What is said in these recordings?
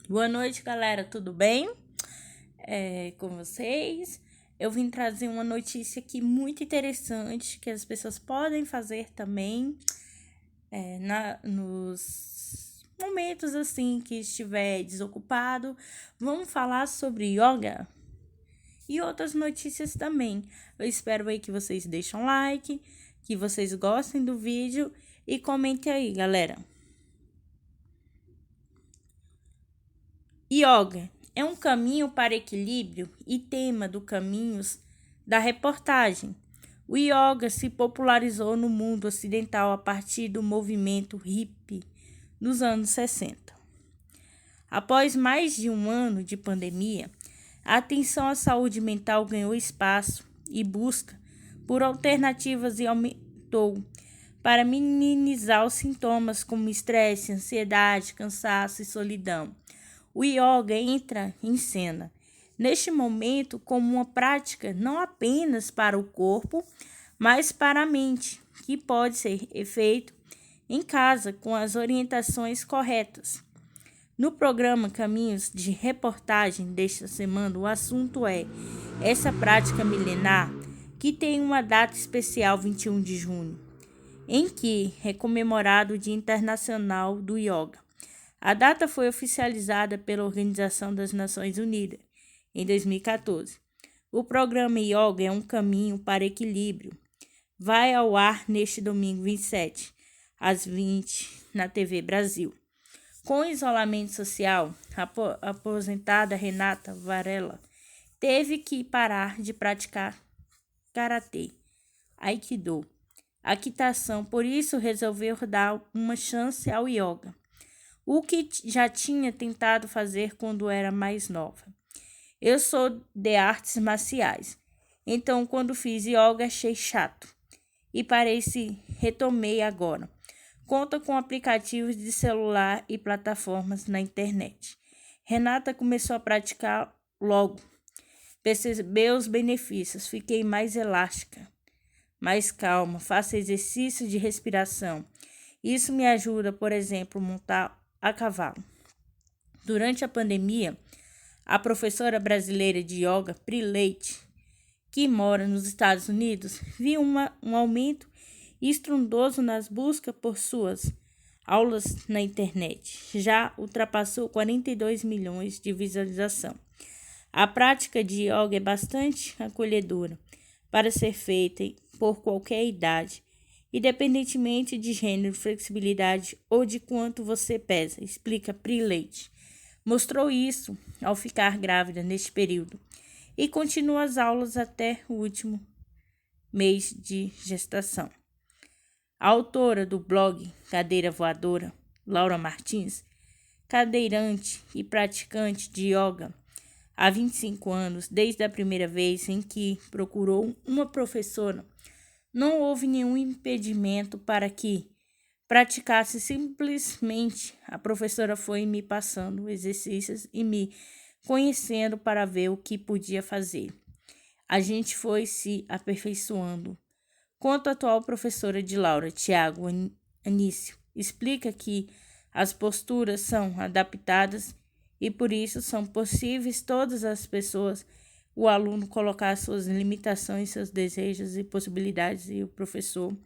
Boa noite, galera, tudo bem? Com vocês? Eu vim trazer uma notícia aqui muito interessante que as pessoas podem fazer também nos momentos assim que estiver desocupado. Vamos falar sobre yoga e outras notícias também. Eu espero aí que vocês deixem um like, que vocês gostem do vídeo e comentem aí, galera. Yoga é um caminho para equilíbrio e tema do caminhos da reportagem. O yoga se popularizou no mundo ocidental a partir do movimento hippie nos anos 60. Após mais de um ano de pandemia, a atenção à saúde mental ganhou espaço e busca por alternativas e aumentou para minimizar os sintomas como estresse, ansiedade, cansaço e solidão. O yoga entra em cena neste momento como uma prática não apenas para o corpo, mas para a mente, que pode ser feito em casa com as orientações corretas. No programa Caminhos de Reportagem desta semana, o assunto é essa prática milenar que tem uma data especial, 21 de junho, em que é comemorado o Dia Internacional do Yoga. A data foi oficializada pela Organização das Nações Unidas em 2014. O programa Yoga é um caminho para equilíbrio. Vai ao ar neste domingo 27, às 20, na TV Brasil. Com o isolamento social, a aposentada Renata Varela teve que parar de praticar karatê, aikido, equitação, por isso resolveu dar uma chance ao yoga, o que já tinha tentado fazer quando era mais nova. Eu sou de artes marciais, então quando fiz yoga achei chato e parei retomei agora. Conta com aplicativos de celular e plataformas na internet. Renata começou a praticar logo. Percebeu os benefícios, fiquei mais elástica, mais calma, faço exercício de respiração. Isso me ajuda, por exemplo, montar a cavalo. Durante a pandemia, a professora brasileira de yoga, Pri Leite, que mora nos Estados Unidos, viu um aumento estrondoso nas buscas por suas aulas na internet. Já ultrapassou 42 milhões de visualização. A prática de yoga é bastante acolhedora para ser feita por qualquer idade, independentemente de gênero, flexibilidade ou de quanto você pesa, explica Pri Leite. Mostrou isso ao ficar grávida neste período e continua as aulas até o último mês de gestação. A autora do blog Cadeira Voadora, Laura Martins, cadeirante e praticante de yoga há 25 anos, desde a primeira vez em que procurou uma professora, não houve nenhum impedimento para que praticasse, simplesmente a professora foi me passando exercícios e me conhecendo para ver o que podia fazer. A gente foi se aperfeiçoando. Conta a atual professora de Laura, Tiago Anício, explica que as posturas são adaptadas e por isso são possíveis todas as pessoas, o aluno colocar suas limitações, seus desejos e possibilidades e o professor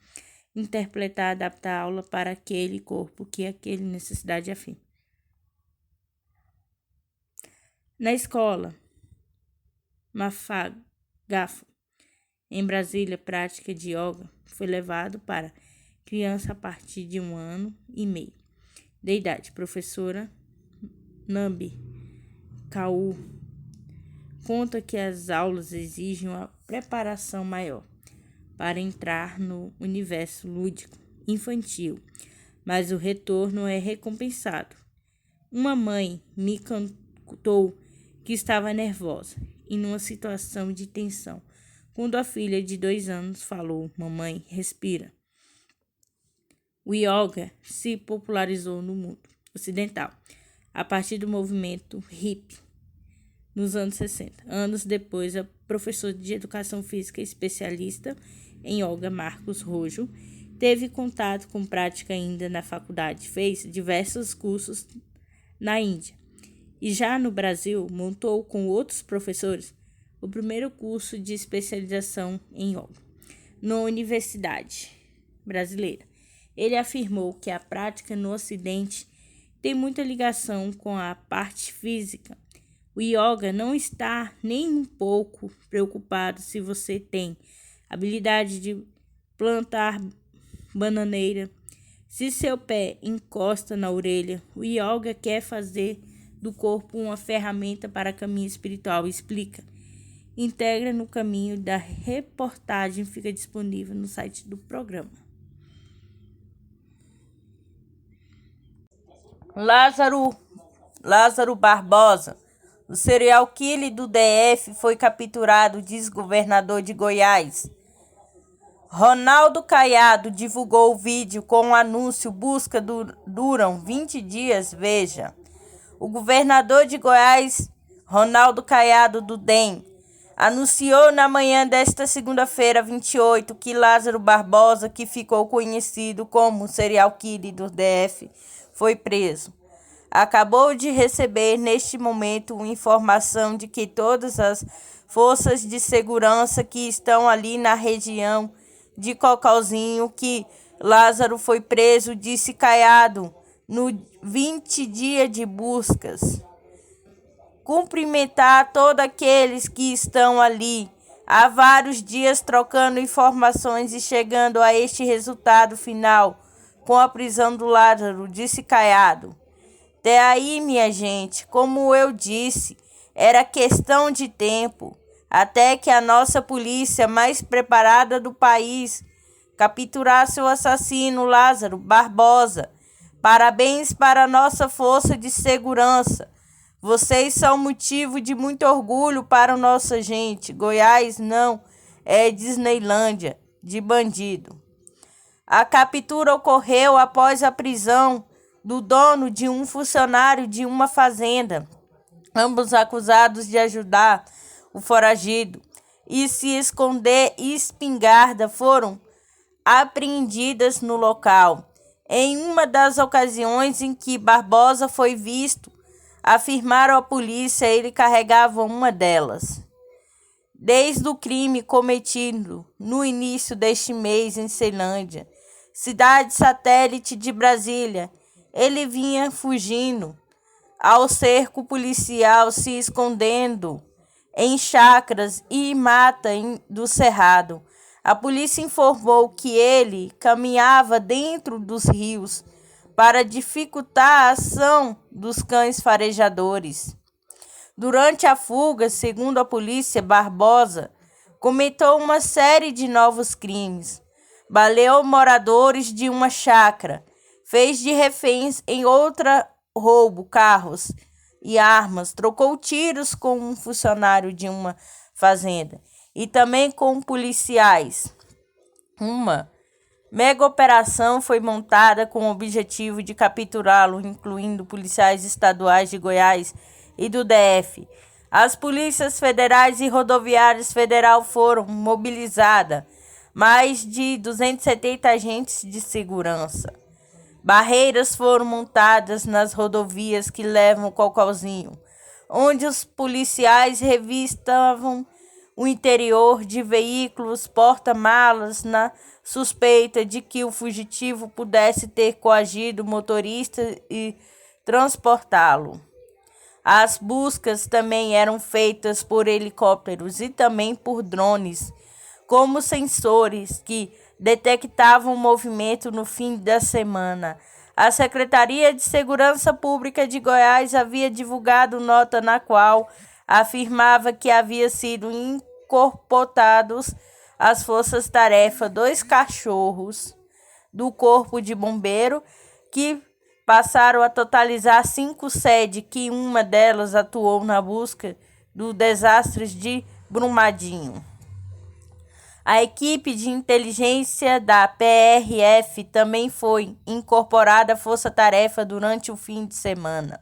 interpretar, adaptar a aula para aquele corpo que aquele necessidade afim. Na escola Mafagafo, em Brasília, prática de yoga foi levado para criança a partir de 1 ano e meio de idade. Professora Nambi Kaur conta que as aulas exigem uma preparação maior para entrar no universo lúdico infantil, mas o retorno é recompensado. Uma mãe me contou que estava nervosa e numa situação de tensão quando a filha de 2 anos falou: "Mamãe, respira". O yoga se popularizou no mundo ocidental a partir do movimento hippie nos anos 60. Anos depois, a professora de educação física especialista em yoga, Marcos Rojo, teve contato com prática ainda na faculdade, fez diversos cursos na Índia e já no Brasil montou com outros professores o primeiro curso de especialização em yoga na Universidade Brasileira. Ele afirmou que a prática no Ocidente tem muita ligação com a parte física. O yoga não está nem um pouco preocupado se você tem habilidade de plantar bananeira. Se seu pé encosta na orelha, o yoga quer fazer do corpo uma ferramenta para caminho espiritual, explica. Integra no caminho da reportagem, fica disponível no site do programa. Lázaro Barbosa, o serial killer do DF, foi capturado, diz governador de Goiás. Ronaldo Caiado divulgou o vídeo com o anúncio busca duram 20 dias, veja. O governador de Goiás, Ronaldo Caiado do DEM, anunciou na manhã desta segunda-feira, 28, que Lázaro Barbosa, que ficou conhecido como serial killer do DF, foi preso. Acabou de receber neste momento informação de que todas as forças de segurança que estão ali na região de Cocalzinho, que Lázaro foi preso, disse Caiado, no 20 dias de buscas. Cumprimentar todos aqueles que estão ali há vários dias trocando informações e chegando a este resultado final com a prisão do Lázaro, disse Caiado. Até aí, minha gente, como eu disse, era questão de tempo até que a nossa polícia mais preparada do país capturasse o assassino Lázaro Barbosa. Parabéns para a nossa força de segurança. Vocês são motivo de muito orgulho para a nossa gente. Goiás não é Disneylândia de bandido. A captura ocorreu após a prisão do dono de um funcionário de uma fazenda, ambos acusados de ajudar o foragido e se esconder espingarda foram apreendidas no local. Em uma das ocasiões em que Barbosa foi visto, afirmaram à polícia, ele carregava uma delas. Desde o crime cometido no início deste mês em Ceilândia, cidade satélite de Brasília, ele vinha fugindo ao cerco policial, se escondendo em chácaras e mata do Cerrado. A polícia informou que ele caminhava dentro dos rios para dificultar a ação dos cães farejadores. Durante a fuga, segundo a polícia, Barbosa cometeu uma série de novos crimes. Baleou moradores de uma chácara, fez de reféns em outra roubo carros e armas, trocou tiros com um funcionário de uma fazenda e também com policiais. Uma mega operação foi montada com o objetivo de capturá-lo, incluindo policiais estaduais de Goiás e do DF. As polícias federais e rodoviárias federal foram mobilizadas, mais de 270 agentes de segurança. Barreiras foram montadas nas rodovias que levam ao Cocalzinho, onde os policiais revistavam o interior de veículos porta-malas na suspeita de que o fugitivo pudesse ter coagido o motorista e transportá-lo. As buscas também eram feitas por helicópteros e também por drones, como sensores que detectavam o movimento no fim da semana. A Secretaria de Segurança Pública de Goiás havia divulgado nota na qual afirmava que havia sido incorporados às forças-tarefa 2 cachorros do Corpo de Bombeiro, que passaram a totalizar 5 sedes, que uma delas atuou na busca dos desastres de Brumadinho. A equipe de inteligência da PRF também foi incorporada à força-tarefa durante o fim de semana.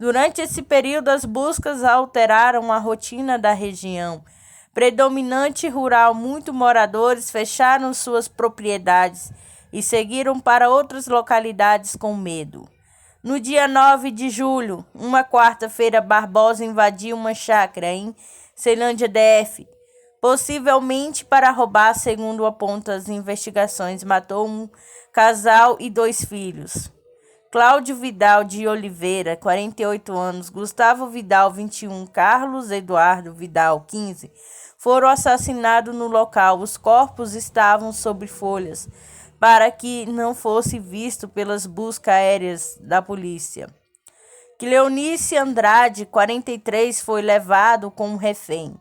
Durante esse período, as buscas alteraram a rotina da região. Predominante rural, muitos moradores fecharam suas propriedades e seguiram para outras localidades com medo. No dia 9 de julho, uma quarta-feira, Barbosa invadiu uma chácara em Ceilândia, DF, possivelmente para roubar, segundo apontam as investigações. Matou um casal e 2 filhos. Cláudio Vidal de Oliveira, 48 anos, Gustavo Vidal, 21, Carlos Eduardo Vidal, 15, foram assassinados no local. Os corpos estavam sob folhas para que não fosse visto pelas buscas aéreas da polícia. Cleonice Andrade, 43, foi levado como refém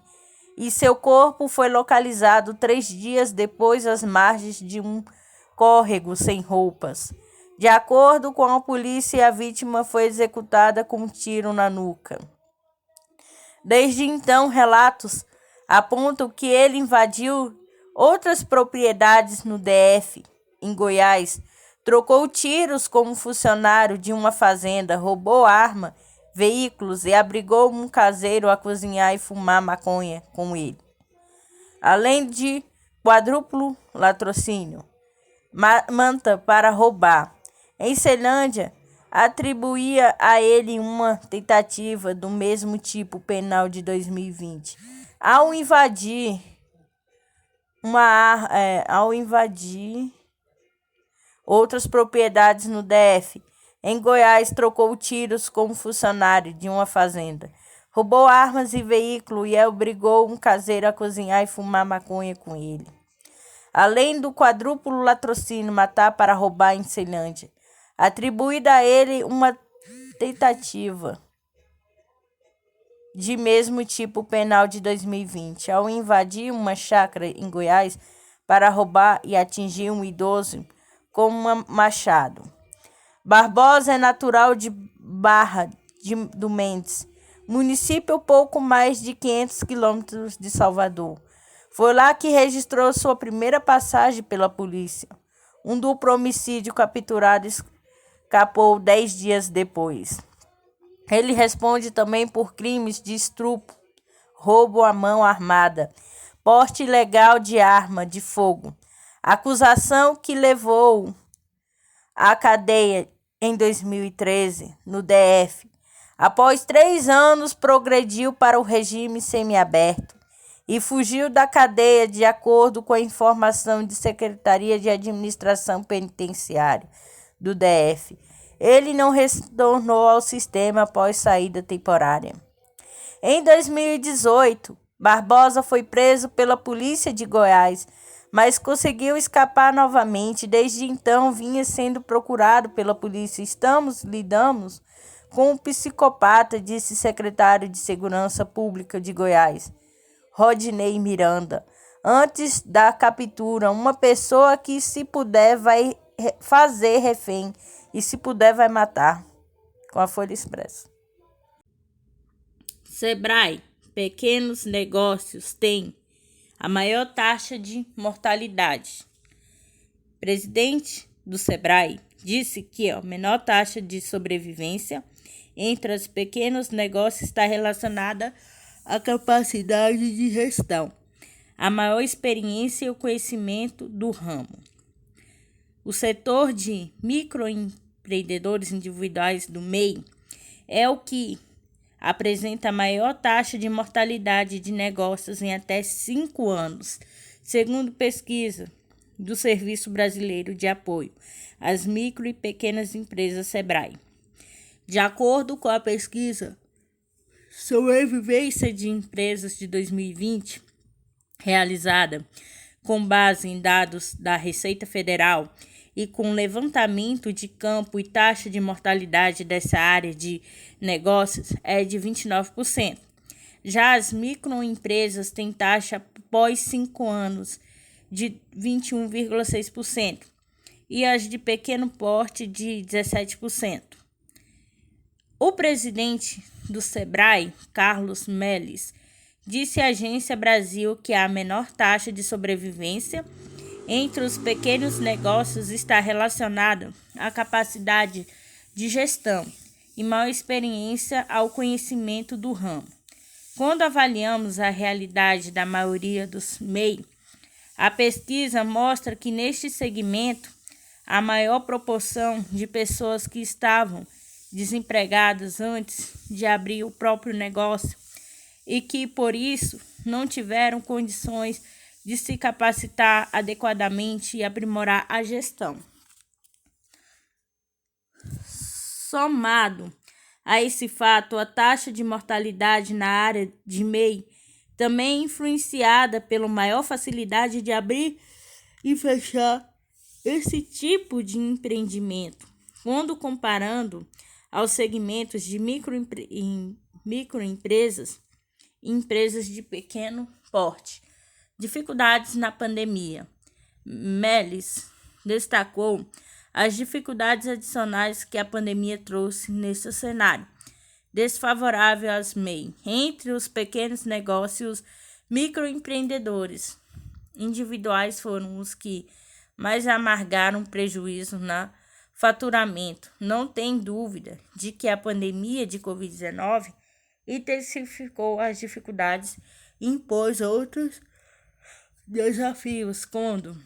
e seu corpo foi localizado 3 dias depois às margens de um córrego sem roupas. De acordo com a polícia, a vítima foi executada com um tiro na nuca. Desde então, relatos apontam que ele invadiu outras propriedades no DF, em Goiás, trocou tiros como funcionário de uma fazenda, roubou arma, veículos e abrigou um caseiro a cozinhar e fumar maconha com ele. Além de quadruplo latrocínio, manta para roubar. Em Ceilândia, atribuía a ele uma tentativa do mesmo tipo penal de 2020. Ao invadir outras propriedades no DF, em Goiás, trocou tiros como funcionário de uma fazenda, roubou armas e veículo e obrigou um caseiro a cozinhar e fumar maconha com ele. Além do quadruplo latrocínio, matar para roubar em Ceilândia, atribuída a ele uma tentativa de mesmo tipo penal de 2020, ao invadir uma chácara em Goiás para roubar e atingir um idoso com um machado. Barbosa é natural de Barra do Mendes, município pouco mais de 500 quilômetros de Salvador. Foi lá que registrou sua primeira passagem pela polícia. Um duplo homicídio, capturado escapou 10 dias depois. Ele responde também por crimes de estupro, roubo à mão armada, porte ilegal de arma de fogo, acusação que levou à cadeia em 2013, no DF. Após 3 anos, progrediu para o regime semiaberto e fugiu da cadeia, de acordo com a informação da Secretaria de Administração Penitenciária do DF. Ele não retornou ao sistema após saída temporária. Em 2018, Barbosa foi preso pela polícia de Goiás, mas conseguiu escapar novamente. Desde então, vinha sendo procurado pela polícia. Lidamos com um psicopata, disse secretário de Segurança Pública de Goiás, Rodney Miranda. Antes da captura, uma pessoa que, se puder, vai fazer refém e, se puder, vai matar. Com a Folha Expressa. Sebrae, pequenos negócios têm a maior taxa de mortalidade. Presidente do Sebrae disse que a menor taxa de sobrevivência entre os pequenos negócios está relacionada à capacidade de gestão, a maior experiência e o conhecimento do ramo. O setor de microempreendedores individuais do MEI é o que apresenta a maior taxa de mortalidade de negócios em até 5 anos, segundo pesquisa do Serviço Brasileiro de Apoio às Micro e Pequenas Empresas Sebrae. De acordo com a pesquisa Sobrevivência de Empresas de 2020, realizada com base em dados da Receita Federal e com levantamento de campo, e taxa de mortalidade dessa área de negócios é de 29%. Já as microempresas têm taxa após 5 anos de 21,6% e as de pequeno porte de 17%. O presidente do Sebrae, Carlos Melles, disse à Agência Brasil que a menor taxa de sobrevivência entre os pequenos negócios está relacionada à capacidade de gestão e maior experiência ao conhecimento do ramo. Quando avaliamos a realidade da maioria dos MEI, a pesquisa mostra que neste segmento a maior proporção de pessoas que estavam desempregadas antes de abrir o próprio negócio e que, por isso, não tiveram condições de se capacitar adequadamente e aprimorar a gestão. Somado a esse fato, a taxa de mortalidade na área de MEI também é influenciada pela maior facilidade de abrir e fechar esse tipo de empreendimento, quando comparando aos segmentos de microempresas e empresas de pequeno porte. Dificuldades na pandemia. Melis destacou as dificuldades adicionais que a pandemia trouxe nesse cenário desfavorável às MEI. Entre os pequenos negócios, microempreendedores individuais foram os que mais amargaram prejuízo no faturamento. Não tem dúvida de que a pandemia de Covid-19 intensificou as dificuldades e impôs outros desafios quando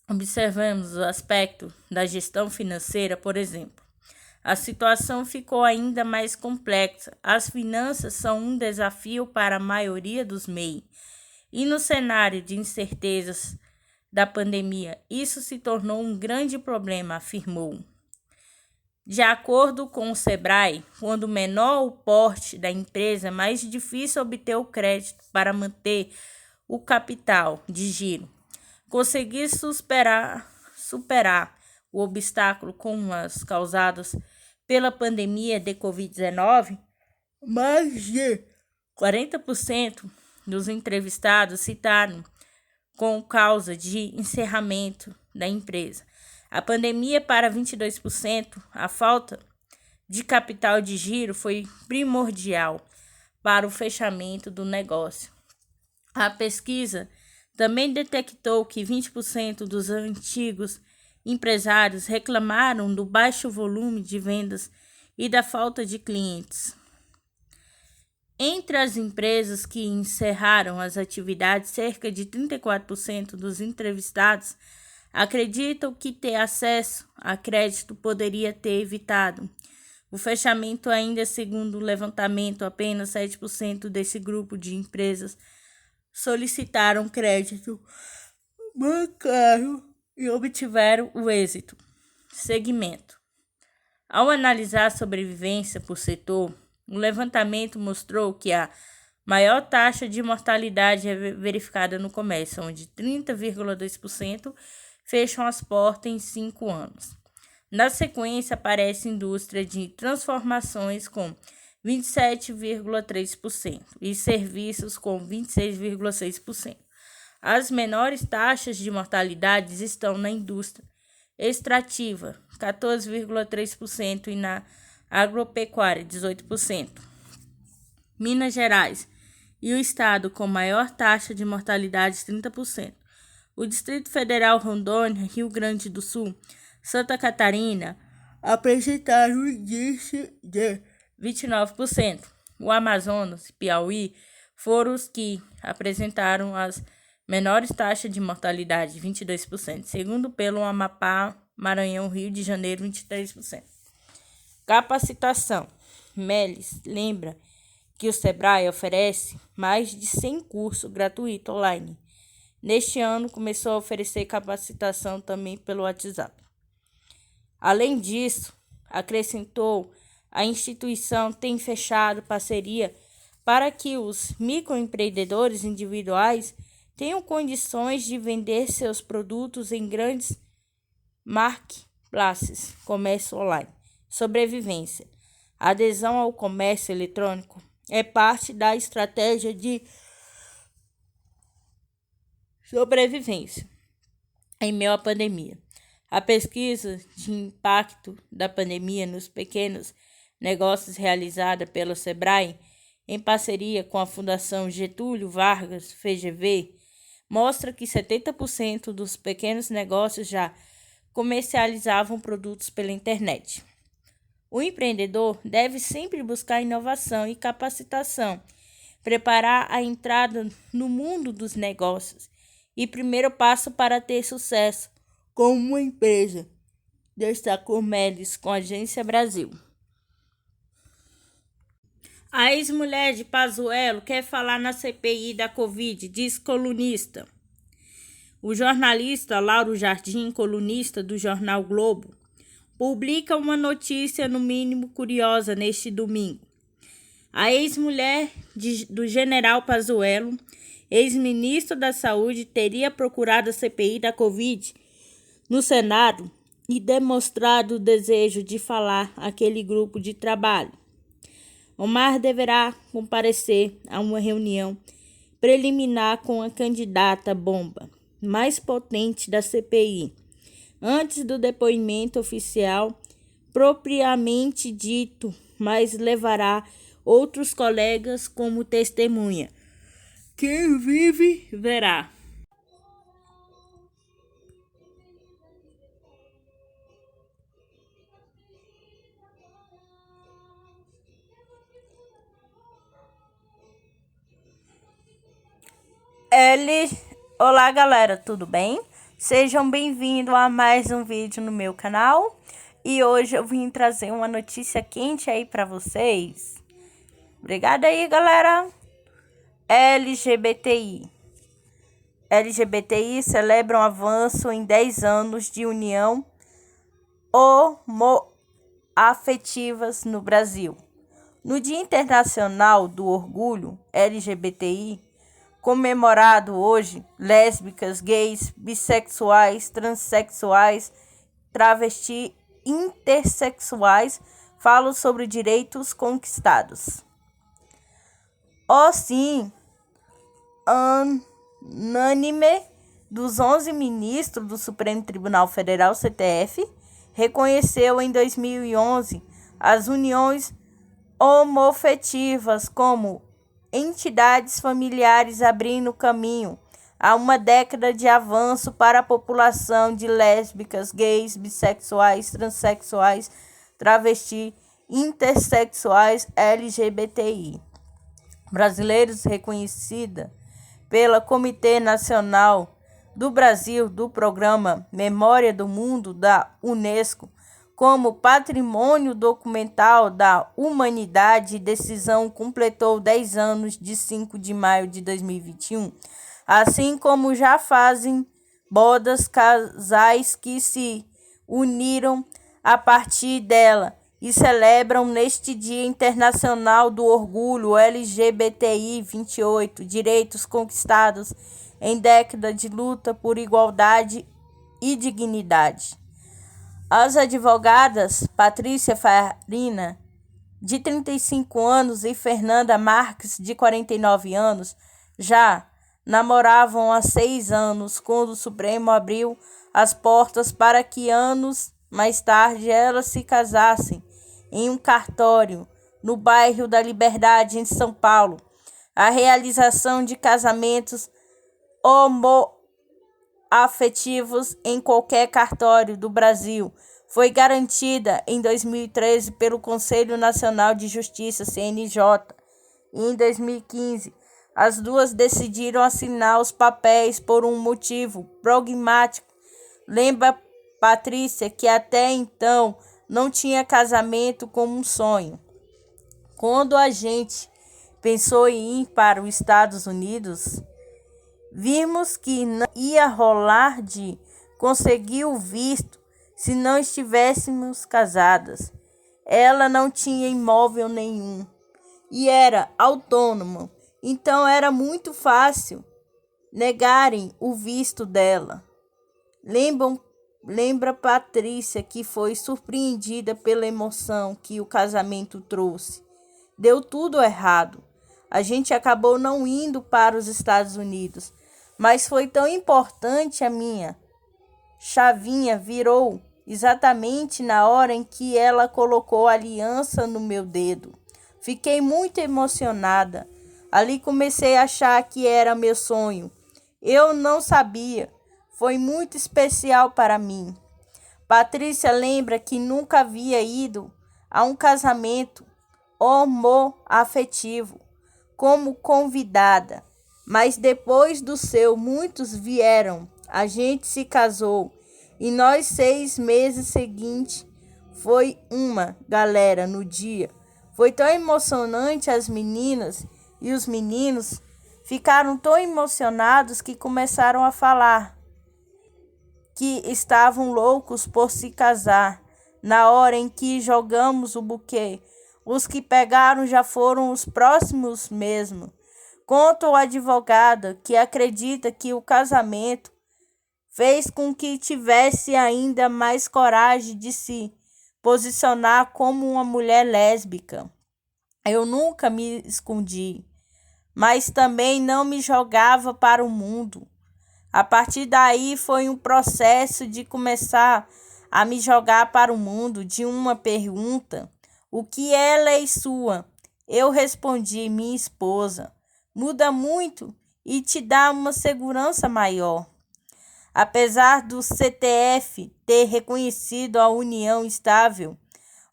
observamos o aspecto da gestão financeira, por exemplo. A situação ficou ainda mais complexa. As finanças são um desafio para a maioria dos MEI. E no cenário de incertezas da pandemia, isso se tornou um grande problema, afirmou. De acordo com o Sebrae, quando menor o porte da empresa, é mais difícil obter o crédito para manter o capital de giro. Conseguir superar o obstáculo com as causadas pela pandemia de Covid-19, mais de 40% dos entrevistados citaram como causa de encerramento da empresa. A pandemia para 22%, a falta de capital de giro foi primordial para o fechamento do negócio. A pesquisa também detectou que 20% dos antigos empresários reclamaram do baixo volume de vendas e da falta de clientes. Entre as empresas que encerraram as atividades, cerca de 34% dos entrevistados acreditam que ter acesso a crédito poderia ter evitado o fechamento. Ainda segundo o levantamento, apenas 7% desse grupo de empresas solicitaram crédito bancário e obtiveram o êxito. Segmento. Ao analisar a sobrevivência por setor, o levantamento mostrou que a maior taxa de mortalidade é verificada no comércio, onde 30,2% fecham as portas em 5 anos. Na sequência, aparece a indústria de transformações com 27,3% e serviços com 26,6%. As menores taxas de mortalidade estão na indústria extrativa, 14,3%, e na agropecuária, 18%. Minas Gerais e o estado com maior taxa de mortalidade, 30%. O Distrito Federal, Rondônia, Rio Grande do Sul, Santa Catarina apresentaram um índice de 29%. O Amazonas e Piauí foram os que apresentaram as menores taxas de mortalidade, 22%, segundo pelo Amapá, Maranhão, Rio de Janeiro, 23%. Capacitação. Melis lembra que o Sebrae oferece mais de 100 cursos gratuitos online. Neste ano, começou a oferecer capacitação também pelo WhatsApp. Além disso, acrescentou, a instituição tem fechado parceria para que os microempreendedores individuais tenham condições de vender seus produtos em grandes marketplaces, comércio online. Sobrevivência. A adesão ao comércio eletrônico é parte da estratégia de sobrevivência em meio à pandemia. A pesquisa de impacto da pandemia nos pequenos negócios realizada pelo Sebrae, em parceria com a Fundação Getúlio Vargas, FGV, mostra que 70% dos pequenos negócios já comercializavam produtos pela internet. O empreendedor deve sempre buscar inovação e capacitação, preparar a entrada no mundo dos negócios e primeiro passo para ter sucesso como uma empresa, destacou Melis com a Agência Brasil. A ex-mulher de Pazuello quer falar na CPI da Covid, diz colunista. O jornalista Lauro Jardim, colunista do jornal Globo, publica uma notícia no mínimo curiosa neste domingo. A ex-mulher do general Pazuello, ex-ministro da Saúde, teria procurado a CPI da Covid no Senado e demonstrado o desejo de falar àquele grupo de trabalho. Omar deverá comparecer a uma reunião preliminar com a candidata bomba mais potente da CPI, antes do depoimento oficial propriamente dito, mas levará outros colegas como testemunha. Quem vive, verá. Olá galera, tudo bem? Sejam bem-vindos a mais um vídeo no meu canal. E hoje eu vim trazer uma notícia quente aí pra vocês. Obrigada aí, galera. LGBTI celebram avanço em 10 anos de união homoafetivas no Brasil. No Dia Internacional do Orgulho LGBTI, comemorado hoje, lésbicas, gays, bissexuais, transexuais, travesti, intersexuais falam sobre direitos conquistados. Sim, unânime dos 11 ministros do Supremo Tribunal Federal, STF, reconheceu em 2011 as uniões homoafetivas como entidades familiares, abrindo caminho a uma década de avanço para a população de lésbicas, gays, bissexuais, transexuais, travesti, intersexuais, LGBTI. Brasileiros reconhecida pela Comitê Nacional do Brasil do Programa Memória do Mundo da Unesco como Patrimônio Documental da Humanidade. Decisão completou 10 anos de 5 de maio de 2021, assim como já fazem bodas casais que se uniram a partir dela e celebram neste Dia Internacional do Orgulho LGBTI 28, direitos conquistados em década de luta por igualdade e dignidade. As advogadas Patrícia Farina, de 35 anos, e Fernanda Marques, de 49 anos, já namoravam há 6 anos, quando o Supremo abriu as portas para que anos mais tarde elas se casassem em um cartório no bairro da Liberdade, em São Paulo. A realização de casamentos homoafetivos em qualquer cartório do Brasil foi garantida em 2013 pelo Conselho Nacional de Justiça, CNJ. E em 2015, as duas decidiram assinar os papéis por um motivo pragmático. Lembra Patrícia que até então não tinha casamento como um sonho. Quando a gente pensou em ir para os Estados Unidos, vimos que não ia rolar de conseguir o visto se não estivéssemos casadas. Ela não tinha imóvel nenhum e era autônoma, então era muito fácil negarem o visto dela. Lembra Patrícia que foi surpreendida pela emoção que o casamento trouxe. Deu tudo errado. A gente acabou não indo para os Estados Unidos, mas foi tão importante. A minha chavinha virou exatamente na hora em que ela colocou a aliança no meu dedo. Fiquei muito emocionada. Ali comecei a achar que era meu sonho. Eu não sabia. Foi muito especial para mim. Patrícia lembra que nunca havia ido a um casamento homoafetivo como convidada, mas depois do seu, muitos vieram. A gente se casou e nós 6 meses seguintes foi uma galera no dia. Foi tão emocionante, as meninas e os meninos ficaram tão emocionados que começaram a falar que estavam loucos por se casar. Na hora em que jogamos o buquê, os que pegaram já foram os próximos mesmo. Conta o advogado que acredita que o casamento fez com que tivesse ainda mais coragem de se posicionar como uma mulher lésbica. Eu nunca me escondi, mas também não me jogava para o mundo. A partir daí foi um processo de começar a me jogar para o mundo de uma pergunta: o que é lei sua? Eu respondi: minha esposa. Muda muito e te dá uma segurança maior. Apesar do CTF ter reconhecido a união estável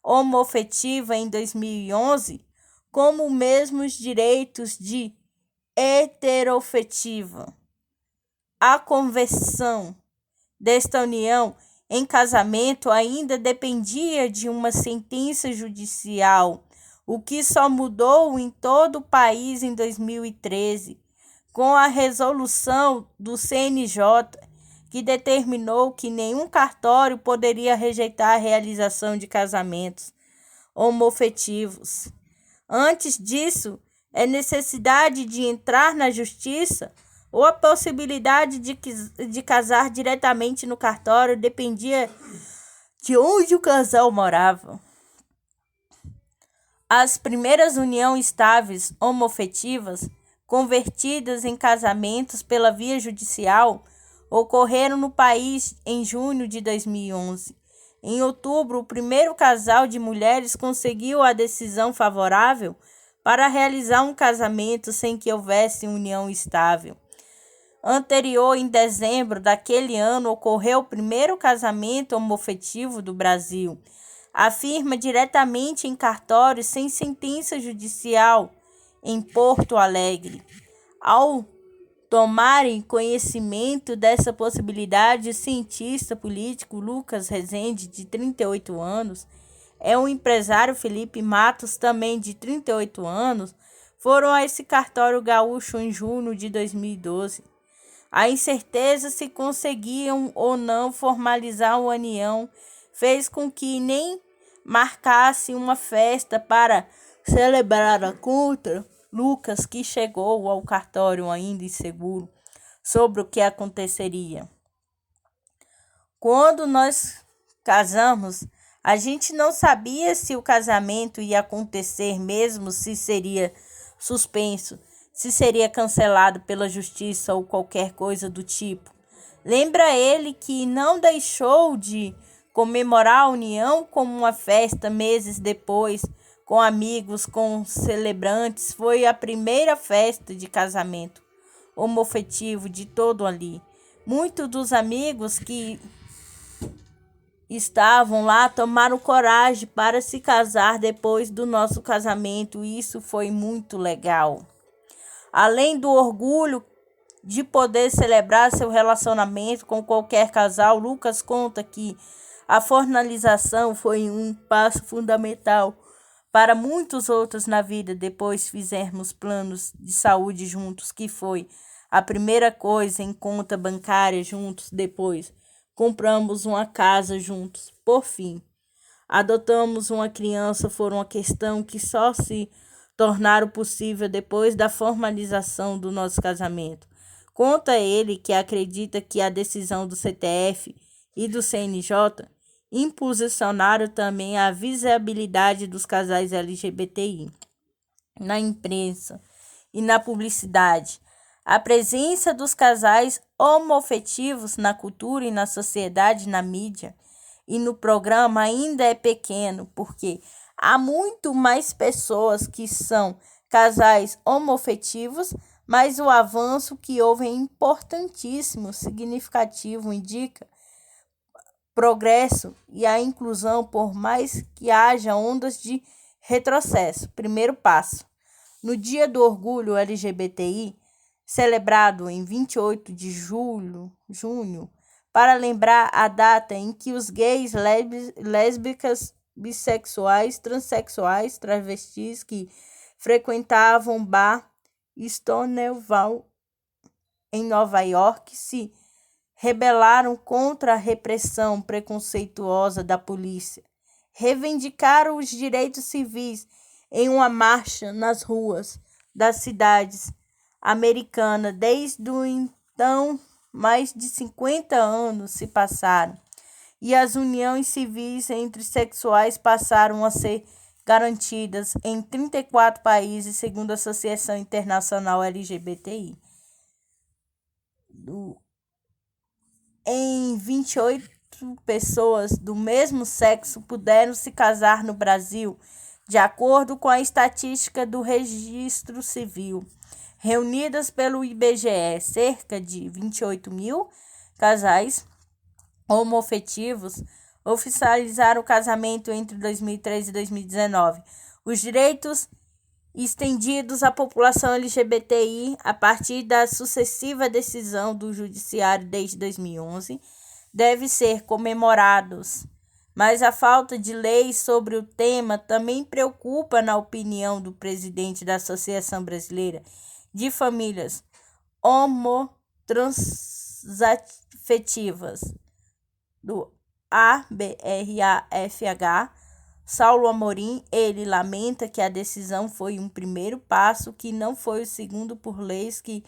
homoafetiva em 2011 como mesmos direitos de heteroafetiva, a conversão desta união em casamento ainda dependia de uma sentença judicial, o que só mudou em todo o país em 2013, com a resolução do CNJ, que determinou que nenhum cartório poderia rejeitar a realização de casamentos homoafetivos. Antes disso, é necessidade de entrar na justiça ou a possibilidade de casar diretamente no cartório dependia de onde o casal morava. As primeiras uniões estáveis homoafetivas convertidas em casamentos pela via judicial ocorreram no país em junho de 2011. Em outubro, o primeiro casal de mulheres conseguiu a decisão favorável para realizar um casamento sem que houvesse união estável. Anterior, em dezembro daquele ano, ocorreu o primeiro casamento homoafetivo do Brasil. Afirma diretamente em cartório sem sentença judicial em Porto Alegre. Ao tomarem conhecimento dessa possibilidade, o cientista político Lucas Rezende, de 38 anos, o empresário Felipe Matos, também de 38 anos, foram a esse cartório gaúcho em junho de 2012. A incerteza se conseguiam ou não formalizar a união fez com que nem marcasse uma festa para celebrar a contra. Lucas, que chegou ao cartório ainda inseguro sobre o que aconteceria. Quando nós casamos, a gente não sabia se o casamento ia acontecer mesmo, se seria suspenso, se seria cancelado pela justiça ou qualquer coisa do tipo. Lembra ele que não deixou de comemorar a união como uma festa meses depois, com amigos, com celebrantes. Foi a primeira festa de casamento homoafetivo de todo ali. Muitos dos amigos que estavam lá tomaram coragem para se casar depois do nosso casamento, e isso foi muito legal. Além do orgulho de poder celebrar seu relacionamento com qualquer casal, Lucas conta que a formalização foi um passo fundamental para muitos outros na vida. Depois fizemos planos de saúde juntos, que foi a primeira coisa, em conta bancária juntos. Depois compramos uma casa juntos. Por fim, adotamos uma criança. Foi uma questão que só se tornaram possível depois da formalização do nosso casamento. Conta ele que acredita que a decisão do CTF e do CNJ impulsionaram também a visibilidade dos casais LGBTI na imprensa e na publicidade. A presença dos casais homoafetivos na cultura e na sociedade, na mídia e no programa ainda é pequeno, porque há muito mais pessoas que são casais homoafetivos, mas o avanço que houve é importantíssimo, significativo, indica progresso e a inclusão, por mais que haja ondas de retrocesso. Primeiro passo. No Dia do Orgulho LGBTI, celebrado em 28 de junho, para lembrar a data em que os gays, lésbicas, bissexuais, transexuais, travestis que frequentavam bar Stonewall em Nova York se rebelaram contra a repressão preconceituosa da polícia. Reivindicaram os direitos civis em uma marcha nas ruas das cidades americanas. Desde então, mais de 50 anos se passaram e as uniões civis entre sexuais passaram a ser garantidas em 34 países, segundo a Associação Internacional LGBTI. Em 28 pessoas do mesmo sexo puderam se casar no Brasil, de acordo com a estatística do Registro Civil, reunidas pelo IBGE. Cerca de 28 mil casais homoafetivos oficializaram o casamento entre 2013 e 2019. Os direitos estendidos à população LGBTI a partir da sucessiva decisão do Judiciário desde 2011 devem ser comemorados, mas a falta de leis sobre o tema também preocupa, na opinião do presidente da Associação Brasileira de Famílias Homotransafetivas, do ABRAFH, Saulo Amorim. Ele lamenta que a decisão foi um primeiro passo, que não foi o segundo por leis que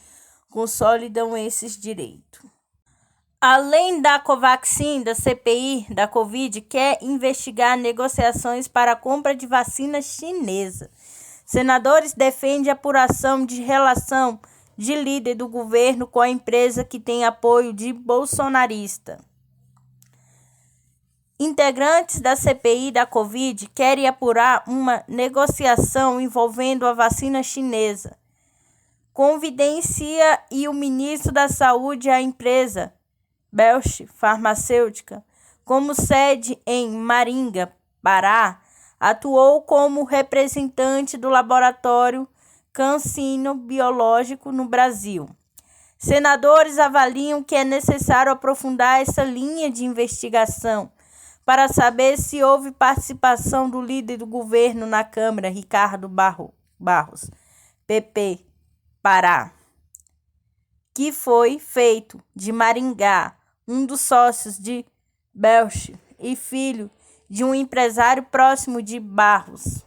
consolidam esses direitos. Além da Covaxin, da CPI da Covid quer investigar negociações para a compra de vacina chinesa. Senadores defendem apuração de relação de líder do governo com a empresa que tem apoio de bolsonarista. Integrantes da CPI da Covid querem apurar uma negociação envolvendo a vacina chinesa. Confidencia e o ministro da Saúde, a empresa Belch Farmacêutica, como sede em Maringá, Pará, atuou como representante do laboratório CanSino Biológico no Brasil. Senadores avaliam que é necessário aprofundar essa linha de investigação para saber se houve participação do líder do governo na Câmara, Ricardo Barros, PP, Pará, que foi feito de Maringá, um dos sócios de Belch e filho de um empresário próximo de Barros.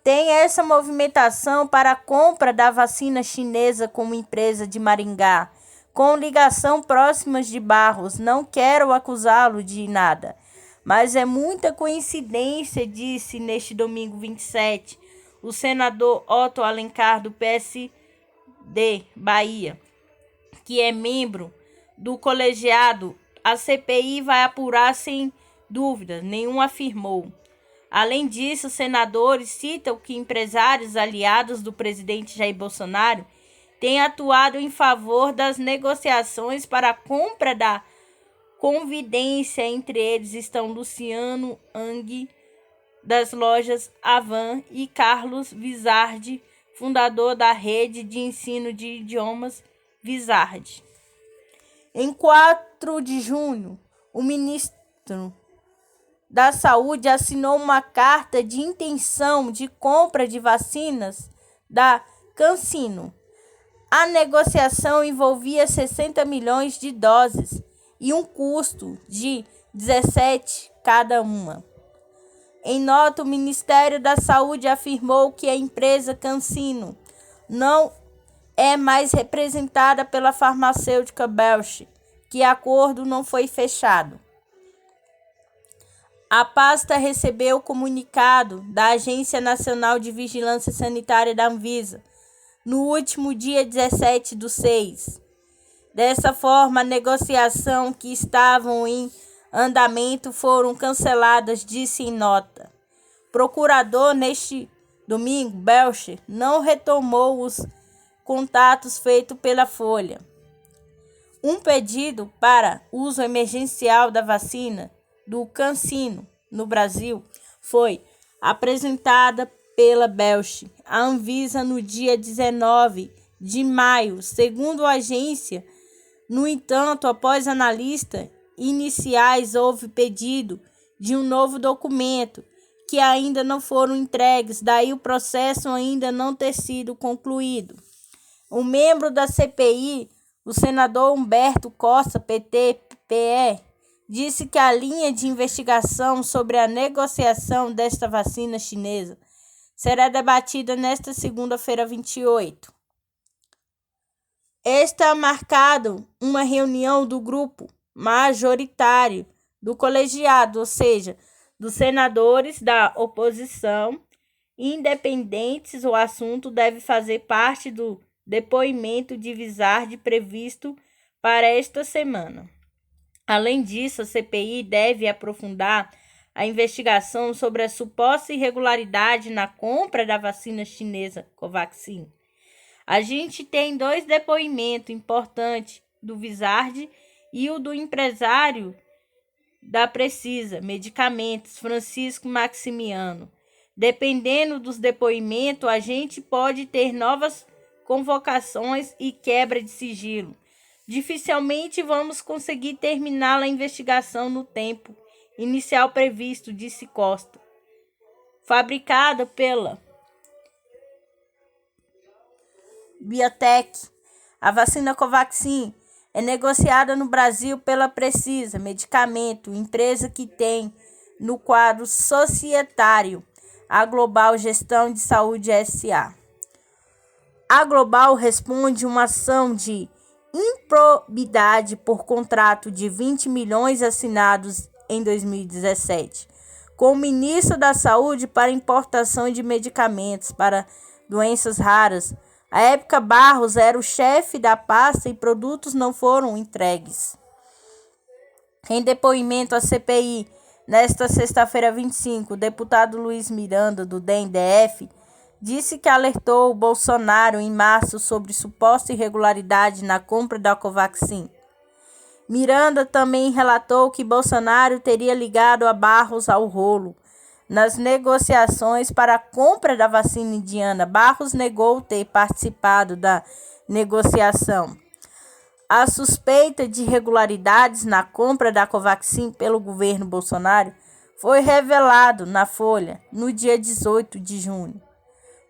Tem essa movimentação para a compra da vacina chinesa como empresa de Maringá, com ligação próximas de Barros. Não quero acusá-lo de nada, mas é muita coincidência, disse neste domingo 27 o senador Otto Alencar, do PSD Bahia, que é membro do colegiado. A CPI vai apurar sem dúvida nenhuma, afirmou. Além disso, senadores citam que empresários aliados do presidente Jair Bolsonaro têm atuado em favor das negociações para a compra da Convidência. Entre eles estão Luciano Hang, das lojas Avan, e Carlos Vizardi, fundador da rede de ensino de idiomas Vizardi. Em 4 de junho, o ministro da Saúde assinou uma carta de intenção de compra de vacinas da CanSino. A negociação envolvia 60 milhões de doses e um custo de 17 cada uma. Em nota, o Ministério da Saúde afirmou que a empresa CanSino não é mais representada pela farmacêutica Belch, que acordo não foi fechado. A pasta recebeu o comunicado da Agência Nacional de Vigilância Sanitária da Anvisa no último dia 17/6. Dessa forma, a negociação que estavam em andamento foram canceladas, disse em nota. Procurador, neste domingo, Belch não retomou os contatos feitos pela Folha. Um pedido para uso emergencial da vacina do CanSino no Brasil foi apresentada pela Belch à Anvisa no dia 19 de maio, segundo a agência. No entanto, após analistas iniciais, houve pedido de um novo documento, que ainda não foram entregues, daí o processo ainda não ter sido concluído. Um membro da CPI, o senador Humberto Costa, PT-PE, disse que a linha de investigação sobre a negociação desta vacina chinesa será debatida nesta segunda-feira, 28. Está marcado uma reunião do grupo majoritário do colegiado, ou seja, dos senadores da oposição independentes. O assunto deve fazer parte do depoimento de Wizard previsto para esta semana. Além disso, a CPI deve aprofundar a investigação sobre a suposta irregularidade na compra da vacina chinesa Covaxin. A gente tem 2 depoimentos importantes, do Wizard e o do empresário da Precisa Medicamentos, Francisco Maximiano. Dependendo dos depoimentos, a gente pode ter novas convocações e quebra de sigilo. Dificilmente vamos conseguir terminar a investigação no tempo inicial previsto, disse Costa. Fabricada pela Biotech, a vacina Covaxin é negociada no Brasil pela Precisa Medicamento, empresa que tem no quadro societário a Global Gestão de Saúde S.A. A Global responde uma ação de improbidade por contrato de 20 milhões assinados em 2017 com o ministro da Saúde para importação de medicamentos para doenças raras. À época, Barros era o chefe da pasta e produtos não foram entregues. Em depoimento à CPI, nesta sexta-feira 25, o deputado Luiz Miranda, do DEM-DF, disse que alertou o Bolsonaro em março sobre suposta irregularidade na compra da Covaxin. Miranda também relatou que Bolsonaro teria ligado a Barros ao rolo nas negociações para a compra da vacina indiana. Barros negou ter participado da negociação. A suspeita de irregularidades na compra da Covaxin pelo governo Bolsonaro foi revelado na Folha no dia 18 de junho.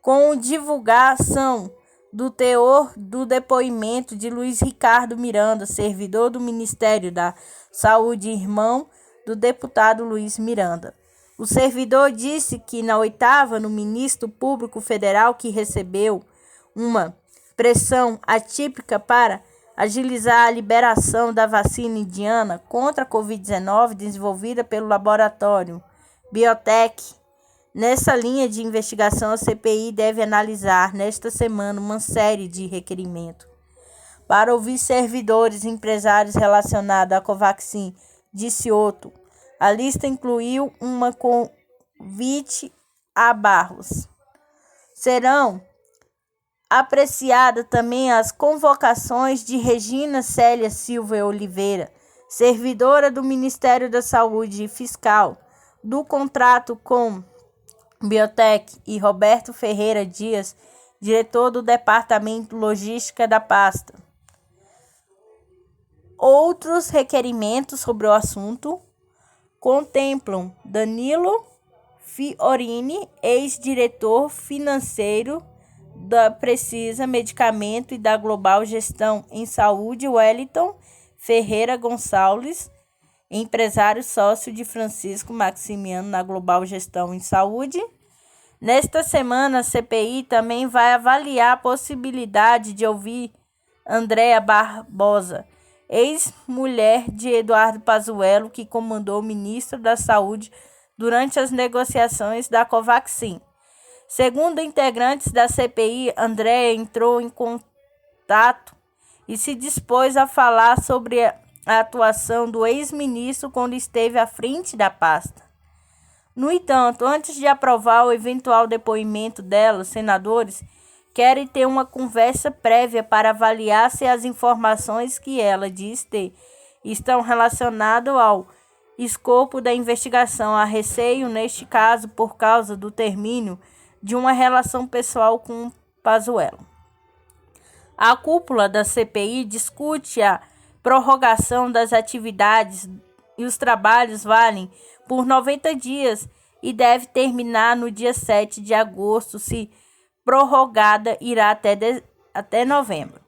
Com divulgação do teor do depoimento de Luiz Ricardo Miranda, servidor do Ministério da Saúde, irmão do deputado Luiz Miranda. O servidor disse que na 8ª, no Ministério Público Federal, que recebeu uma pressão atípica para agilizar a liberação da vacina indiana contra a Covid-19 desenvolvida pelo laboratório Biotech. Nessa linha de investigação, a CPI deve analisar nesta semana uma série de requerimentos para ouvir servidores e empresários relacionados à Covaxin, disse Otto. A lista incluiu uma convite a Barros. Serão apreciadas também as convocações de Regina Célia Silva Oliveira, servidora do Ministério da Saúde e fiscal do contrato com Biotech, e Roberto Ferreira Dias, diretor do Departamento Logística da pasta. Outros requerimentos sobre o assunto contemplam Danilo Fiorini, ex-diretor financeiro da Precisa Medicamento e da Global Gestão em Saúde, Wellington Ferreira Gonçalves, empresário sócio de Francisco Maximiano na Global Gestão em Saúde. Nesta semana, a CPI também vai avaliar a possibilidade de ouvir Andréa Barbosa, ex-mulher de Eduardo Pazuello, que comandou o ministro da Saúde durante as negociações da Covaxin. Segundo integrantes da CPI, Andréa entrou em contato e se dispôs a falar sobre a atuação do ex-ministro quando esteve à frente da pasta. No entanto, antes de aprovar o eventual depoimento dela, senadores querem ter uma conversa prévia para avaliar se as informações que ela diz ter estão relacionadas ao escopo da investigação. Há receio, neste caso, por causa do término de uma relação pessoal com Pazuello. A cúpula da CPI discute a prorrogação das atividades e os trabalhos valem por 90 dias e deve terminar no dia 7 de agosto, se prorrogada, irá até novembro.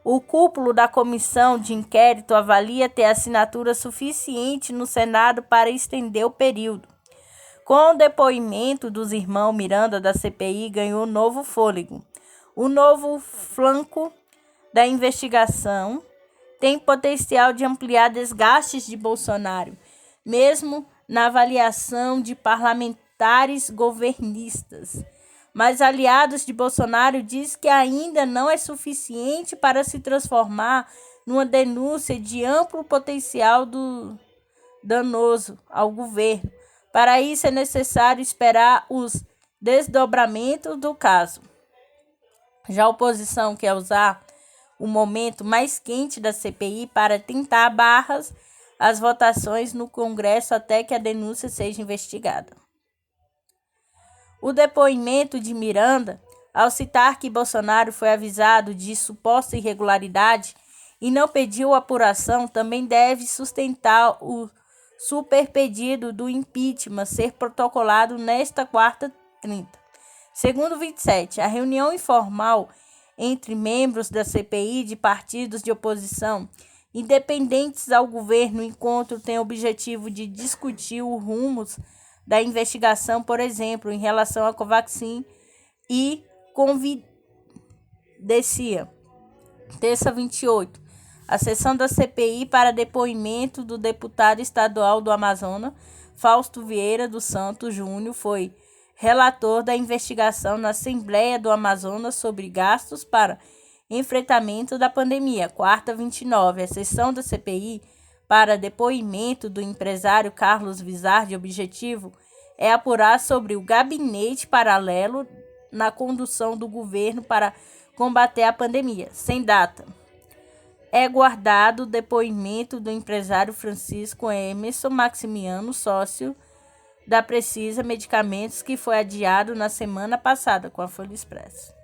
O cúpulo da comissão de inquérito avalia ter assinatura suficiente no Senado para estender o período. Com o depoimento dos irmãos Miranda da CPI ganhou novo fôlego. O novo flanco da investigação tem potencial de ampliar desgastes de Bolsonaro, mesmo na avaliação de parlamentares governistas. Mas aliados de Bolsonaro dizem que ainda não é suficiente para se transformar numa denúncia de amplo potencial danoso ao governo. Para isso é necessário esperar os desdobramentos do caso. Já a oposição quer usar o momento mais quente da CPI para tentar barras as votações no Congresso até que a denúncia seja investigada. O depoimento de Miranda, ao citar que Bolsonaro foi avisado de suposta irregularidade e não pediu apuração, também deve sustentar o superpedido do impeachment ser protocolado nesta quarta 30. Segundo 27, a reunião informal entre membros da CPI de partidos de oposição independentes ao governo, o encontro tem o objetivo de discutir os rumos da investigação, por exemplo, em relação à Covaxin e Convidencia. Terça 28. A sessão da CPI para depoimento do deputado estadual do Amazonas, Fausto Vieira dos Santos Júnior, foi relator da investigação na Assembleia do Amazonas sobre gastos para enfrentamento da pandemia. Quarta 29. A sessão da CPI para depoimento do empresário Carlos Vizar, de objetivo é apurar sobre o gabinete paralelo na condução do governo para combater a pandemia. Sem data. É guardado o depoimento do empresário Francisco Emerson Maximiano, sócio da Precisa Medicamentos, que foi adiado na semana passada com a Folha Expressa.